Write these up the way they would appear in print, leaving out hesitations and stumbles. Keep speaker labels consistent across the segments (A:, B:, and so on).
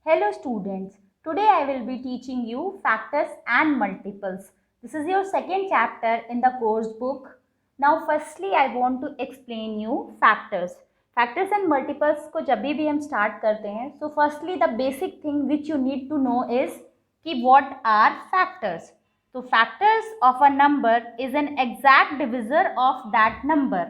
A: Hello students, today I will be teaching you factors and multiples. This is your second chapter in the course book. Now firstly I want to explain you factors. Factors and multiples को जब भी हम start करते हैं, so firstly the basic thing which you need to know is कि what are factors. So factors of a number is an exact divisor of that number.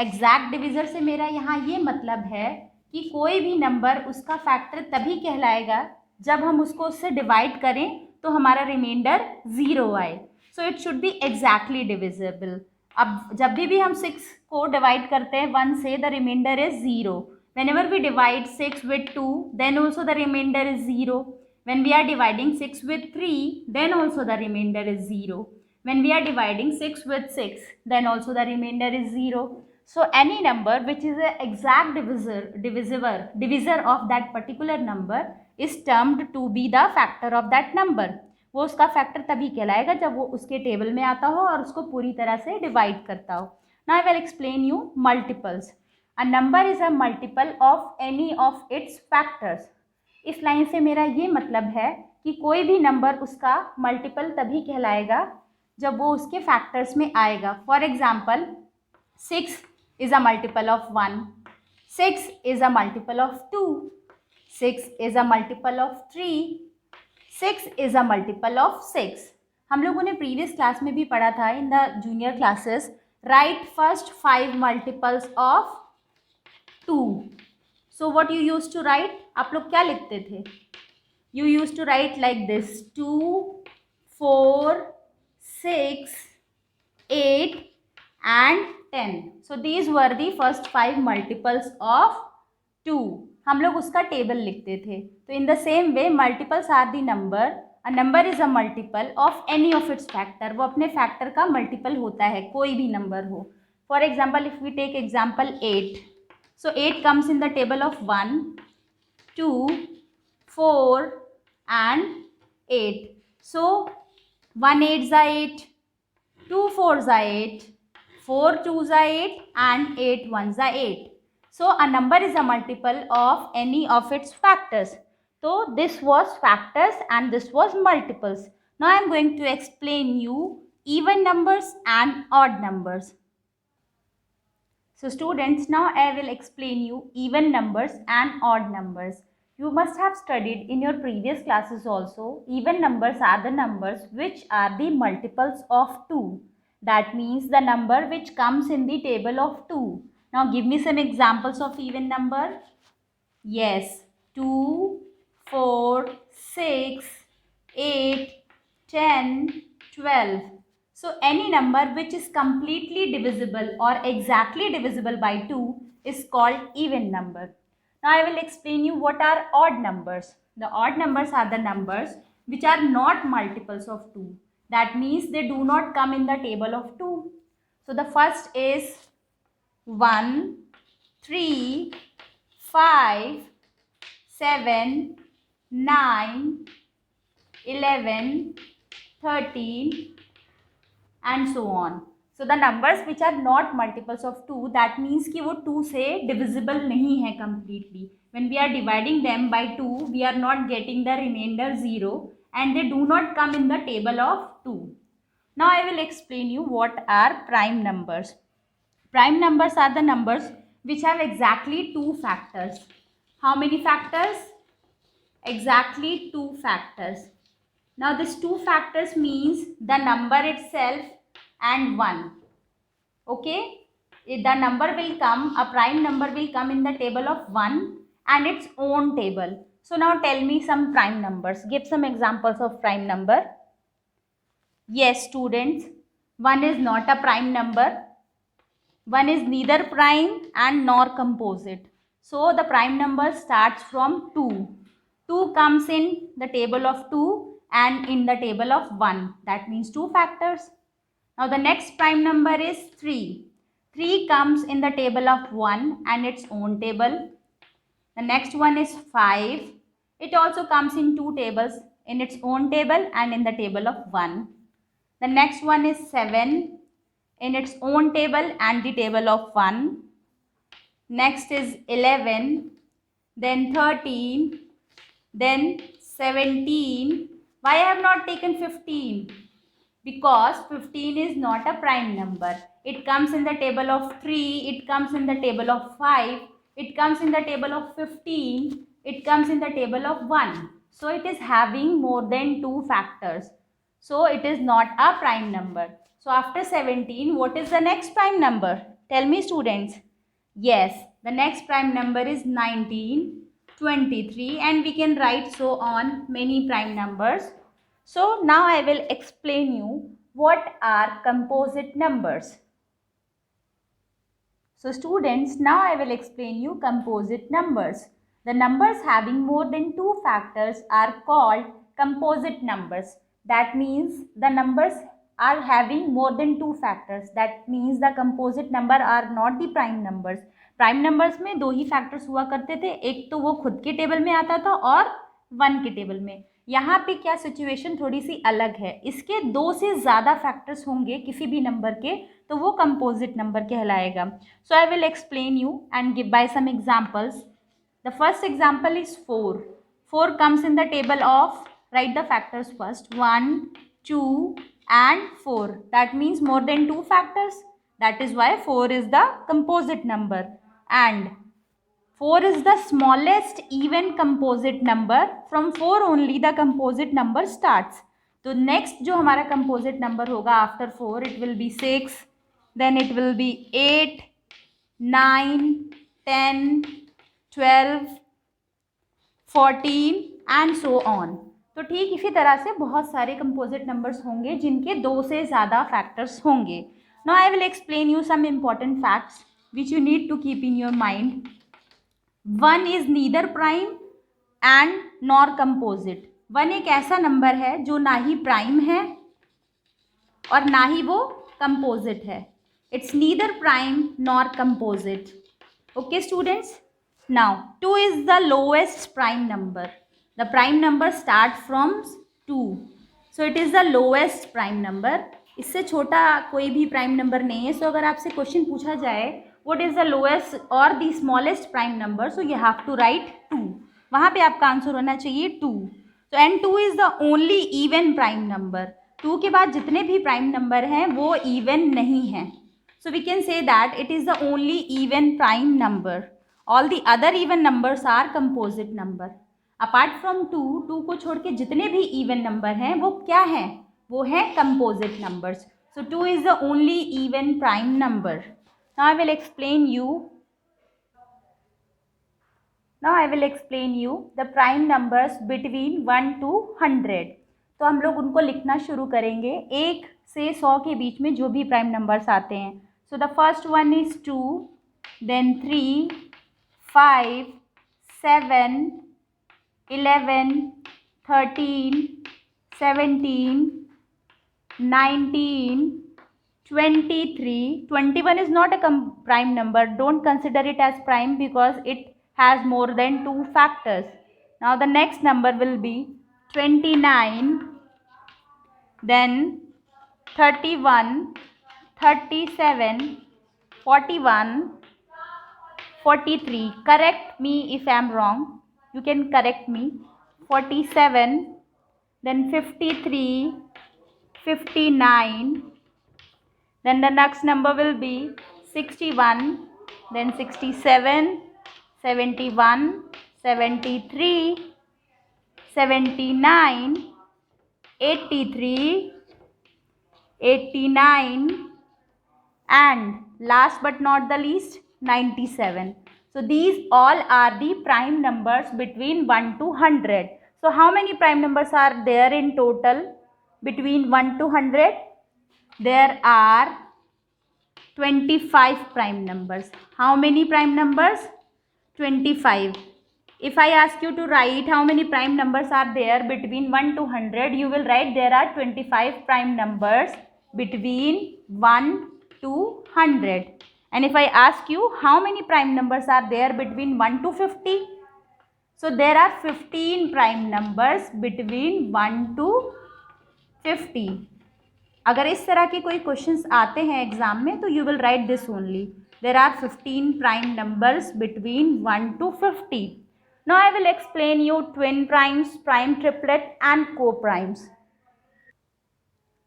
A: Exact divisor से मेरा यहाँ ये मतलब है कि कोई भी नंबर उसका फैक्टर तभी कहलाएगा जब हम उसको उससे डिवाइड करें तो हमारा रिमाइंडर 0 आए. So it should be exactly divisible. अब जब भी हम 6 को डिवाइड करते हैं 1 से, the reminder is 0. whenever we divide 6 with 2 then also the remainder is 0. when we are dividing 6 with 3 then also the remainder is 0. when we are dividing 6 with 6 then also the remainder is 0. So any number which is an exact divisor of that particular number is termed to be the factor of that number. वो उसका factor तभी कहलाएगा जब वो उसके table में आता हो और उसको पूरी तरह से डिवाइड करता हो. Now I will explain you multiples. A number is a multiple of any of its factors. इस लाइन से मेरा ये मतलब है कि कोई भी नंबर उसका मल्टीपल तभी कहलाएगा जब वो उसके फैक्टर्स में आएगा. For example 6 is a multiple of 1, 6 is a multiple of 2, 6 is a multiple of 3, 6 is a multiple of 6. हम लोगों ने प्रीवियस क्लास में भी पढ़ा था in the junior classes, write first 5 multiples of 2. So what you use to write, आप लोग क्या लिखते थे? You use to write like this 2, 4, 6, 8 and 10. So these were the first 5 multiples of 2. हम लोग उसका टेबल लिखते थे. तो in the same way multiples are the number. A number is a multiple of any of its factor. वो अपने factor का multiple होता है, कोई भी नंबर हो. For example, if we take example 8. So 8 comes in the table of 1, 2, 4 and 8. So 1 8s are 8, 2 4s are 8, 4 2s are 8 and 8 1s are 8. So a number is a multiple of any of its factors. So this was factors and this was multiples. Now I am going to explain you even numbers and odd numbers. So students, now I will explain you even numbers and odd numbers. You must have studied in your previous classes also. Even numbers are the numbers which are the multiples of 2. That means the number which comes in the table of 2. Now give me some examples of even number. Yes, 2, 4, 6, 8, 10, 12. So any number which is completely divisible or exactly divisible by 2 is called even number. Now I will explain you what are odd numbers. The odd numbers are the numbers which are not multiples of 2. That means they do not come in the table of 2. So the first is 1, 3, 5, 7, 9, 11, 13 and so on. So the numbers which are not multiples of 2, that means कि वो 2 से divisible नहीं है completely. When we are dividing them by 2, we are not getting the remainder 0 and they do not come in the table of 2. Now I will explain you what are prime numbers. Prime numbers are the numbers which have exactly 2 factors. How many factors? Exactly 2 factors. Now this 2 factors means the number itself and 1. Okay, the number will come, a prime number will come in the table of 1 and its own table. So now tell me some prime numbers. Give some examples of prime number. Yes students, 1 is not a prime number. 1 is neither prime and nor composite. So the prime number starts from 2. 2 comes in the table of 2 and in the table of 1. That means 2 factors. Now the next prime number is 3. 3 comes in the table of 1 and its own table. The next one is 5. It also comes in 2 tables, in its own table and in the table of 1. The next one is 7 in its own table and the table of 1. Next is 11, then 13, then 17. Why I have not taken 15? Because 15 is not a prime number. It comes in the table of 3, it comes in the table of 5, it comes in the table of 15, it comes in the table of 1. So it is having more than 2 factors. So it is not a prime number. So after 17, what is the next prime number? Tell me, students. Yes, the next prime number is 19, 23, and we can write so on many prime numbers. So now I will explain you what are composite numbers. So students, now I will explain you composite numbers. The numbers having more than 2 factors are called composite numbers. That means the numbers are having more than 2 factors. That means the composite number are not the prime numbers. Prime numbers में 2 ही factors हुआ करते थे, एक तो वो खुद के table में आता था और 1 के टेबल में. यहाँ पे क्या सिचुएशन थोड़ी सी अलग है, इसके 2 से ज़्यादा फैक्टर्स होंगे किसी भी नंबर के तो वो कंपोजिट नंबर कहलाएगा. So I will explain you and give by some examples. The first example is 4. 4 comes in the table of, write the factors first, 1, 2 and 4. That means more than 2 factors. That is why 4 is the composite number. And 4 is the smallest even composite number. From 4 only the composite number starts. तो next जो हमारा composite number होगा after 4, it will be 6, then it will be 8, 9, 10, 12, 14 and so on. तो ठीक इसी तरह से बहुत सारे composite numbers होंगे जिनके 2 से ज़्यादा factors होंगे. Now I will explain you some important facts which you need to keep in your mind. 1 is neither prime and nor composite. 1 एक ऐसा नंबर है जो ना ही प्राइम है और ना ही वो कंपोजिट है. It's neither prime nor composite. Okay students. Now 2 is the lowest prime number. The prime number start from 2. So it is the lowest prime number. इससे छोटा कोई भी प्राइम नंबर नहीं है. सो अगर आपसे क्वेश्चन पूछा जाए what is the lowest or the smallest prime number, so you have to write 2. वहाँ पे आपका आंसर होना चाहिए 2. So and 2 is the only even prime number. 2 के बाद जितने भी प्राइम नंबर हैं वो even नहीं हैं. So we can say that it is the only even prime number. All the other even numbers are composite number. Apart from 2, 2 को छोड़ के जितने भी even number हैं वो क्या हैं? वो हैं composite numbers. So 2 is the only even prime number. Now I will explain you the prime numbers between 1 to 100. तो हम लोग उनको लिखना शुरू करेंगे 1 से 100 के बीच में जो भी प्राइम नंबर्स आते हैं. So the first one is 2, then 3, 5, 7, 11, 13, 17, 19, 23. 21 is not a prime number. Don't consider it as prime because it has more than 2 factors. Now the next number will be 29, then 31, 37, 41, 43. Correct me if I am wrong. You can correct me. 47, then 53, 59. Then the next number will be 61, then 67, 71, 73, 79, 83, 89 and last but not the least 97. So these all are the prime numbers between 1 to 100. So how many prime numbers are there in total between 1 to 100? There are 25 prime numbers. How many prime numbers? 25. If I ask you to write how many prime numbers are there between 1 to 100, you will write there are 25 prime numbers between 1 to 100. And if I ask you how many prime numbers are there between 1 to 50, so there are 15 prime numbers between 1 to 50. अगर इस तरह के कोई questions आते हैं exam में तो you will write this only. There are 15 prime numbers between 1 to 50. Now I will explain you twin primes, prime triplet and co-primes.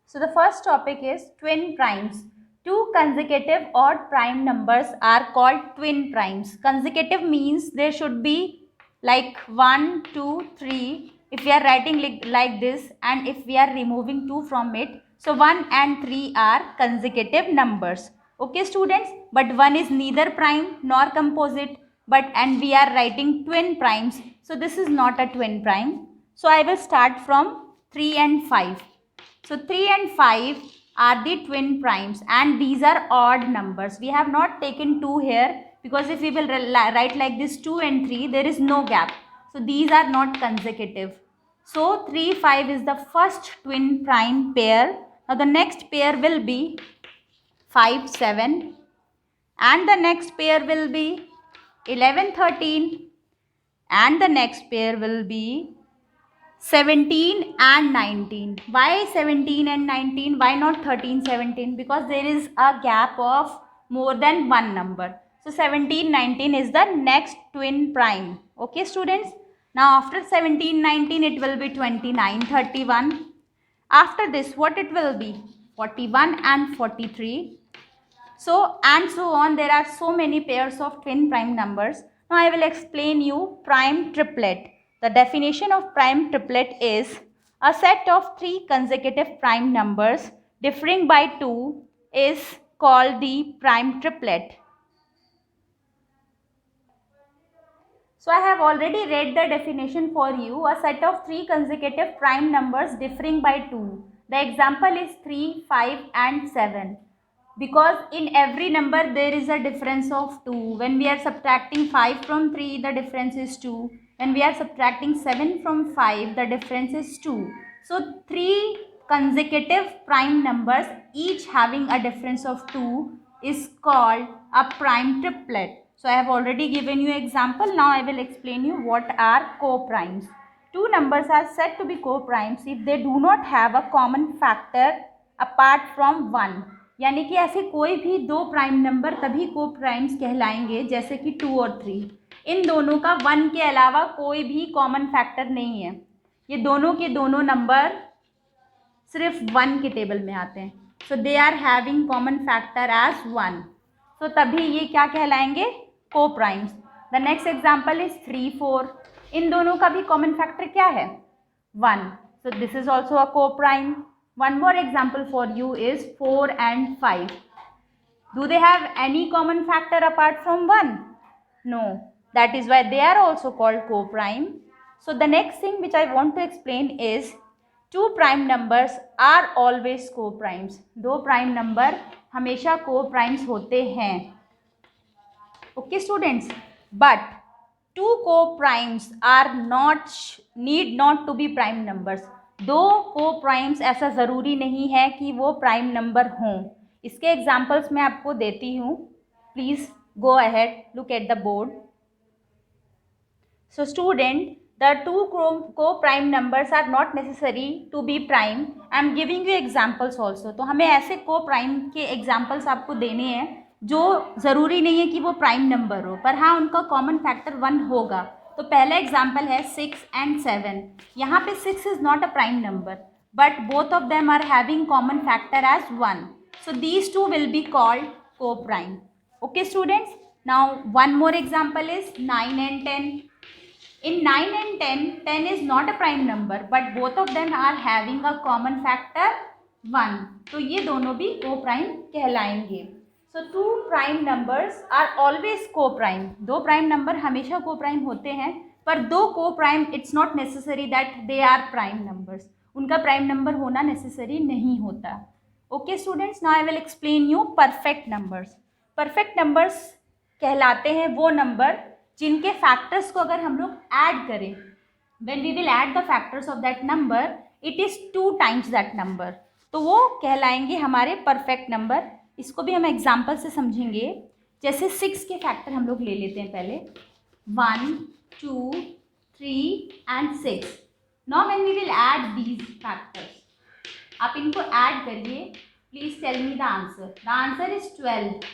A: So the first topic is twin primes. Two consecutive odd prime numbers are called twin primes. Consecutive means there should be like 1, 2, 3 if we are writing like this, and if we are removing 2 from it, so 1 and 3 are consecutive numbers. Okay students, but 1 is neither prime nor composite, but and we are writing twin primes, so this is not a twin prime. So I will start from 3 and 5. So 3 and 5 are the twin primes and these are odd numbers. We have not taken 2 here because if we will write like this 2 and 3, there is no gap. So these are not consecutive. So 3, 5 is the first twin prime pair. Now the next pair will be 5, 7 and the next pair will be 11, 13 and the next pair will be 17 and 19. Why 17 and 19? Why not 13, 17? Because there is a gap of more than one number. So 17, 19 is the next twin prime. Okay students. Now after 17, 19 it will be 29, 31. After this what it will be? 41 and 43. So and so on. There are so many pairs of twin prime numbers. Now I will explain you prime triplet. The definition of prime triplet is a set of 3 consecutive prime numbers differing by 2 is called the prime triplet. So I have already read the definition for you. A set of 3 consecutive prime numbers differing by 2. The example is 3, 5 and 7. Because in every number there is a difference of 2. When we are subtracting 5 from 3, the difference is 2. When we are subtracting 7 from 5, the difference is 2. So 3 consecutive prime numbers each having a difference of 2 is called a prime triplet. So I have already given you example. Now I will explain you what are co-primes. Two numbers are said to be co-primes if they do not have a common factor apart from 1. यानी कि ऐसे कोई भी दो prime number तभी को primes कहलाएंगे जैसे कि 2 और 3. इन दोनों का 1 के अलावा कोई भी कॉमन फैक्टर नहीं है. ये दोनों के दोनों नंबर सिर्फ 1 के टेबल में आते हैं. So they are having common factor as 1. सो तभी ये क्या कहलाएंगे? Coprimes. The next example is 3, 4. इन दोनों का भी कॉमन फैक्टर क्या है? 1. So this is also a coprime. One more example for you is 4 and 5. Do they have any common factor apart from 1? No. That is why they are also called co-prime. So the next thing which I want to explain is two prime numbers are always co-primes. दो prime number हमेशा co-primes होते हैं. Okay students. But two co-primes are need not to be prime numbers. दो co-primes ऐसा ज़रूरी नहीं है कि वो प्राइम नंबर हों. इसके एग्जाम्पल्स मैं आपको देती हूँ. Please go ahead, look at the board. So student, the two co-prime numbers are not necessary to be prime. I am giving you examples also. तो हमें ऐसे co-prime के examples आपको देने हैं जो ज़रूरी नहीं है कि वो प्राइम नंबर हो, पर हाँ उनका कॉमन फैक्टर 1 होगा. तो पहला एग्जाम्पल है 6 and 7. यहाँ पे 6 is not a prime number but both of them are having common factor as 1. So these two will be called coprime. Okay students. Now one more example is 9 and 10. In 9 and 10, 10 is not a prime number but both of them are having a common factor 1. तो ये दोनों भी co-prime कहलाएंगे. So two prime numbers are always co-prime. दो prime number हमेशा co-prime होते हैं, पर दो co-prime it's not necessary that they are prime numbers. उनका prime number होना necessary नहीं होता. Okay students, now I will explain you perfect numbers. Perfect numbers कहलाते हैं वो number जिनके factors को अगर हम लोग add करें, when we will add the factors of that number, it is 2 times that number. तो वो कहलाएंगे हमारे perfect number. इसको भी हम एग्जाम्पल से समझेंगे. जैसे 6 के फैक्टर हम लोग ले लेते हैं पहले. 1, 2, 3 and 6. Now when we will add these factors, आप इनको ऐड करिए. Please tell me the answer. The answer is 12.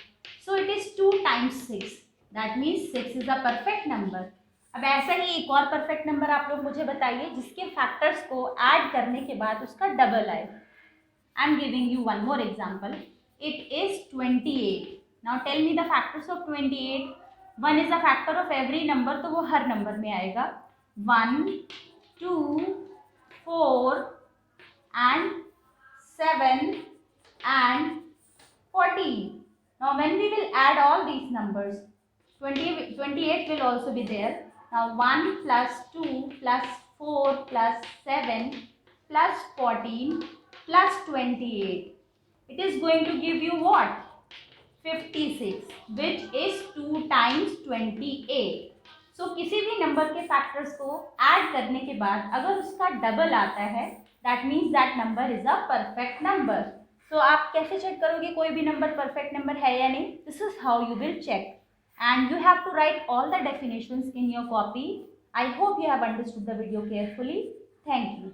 A: So it is 2 times 6. That means 6 is a perfect number. अब ऐसा ही एक और परफेक्ट नंबर आप लोग मुझे बताइए जिसके फैक्टर्स को ऐड करने के बाद उसका डबल आए। I am giving you one more example. It is 28. Now tell me the factors of 28. 1 is the factor of every number, तो वो हर नंबर में आएगा. 1, 2, 4 and 7 and 14. Now when we will add all these numbers, 28 will also be there. Now 1 plus 2 plus 4 plus 7 plus 14 plus 28. It is going to give you what? 56, which is 2 times 28. So किसी भी number के factors को add करने के बाद अगर उसका double आता है, that means that number is a perfect number. So आप कैसे चेक करोगे कोई भी नंबर परफेक्ट नंबर है या नहीं? This is how you will check, and you have to write all the definitions in your copy. I hope you have understood the video carefully. Thank you.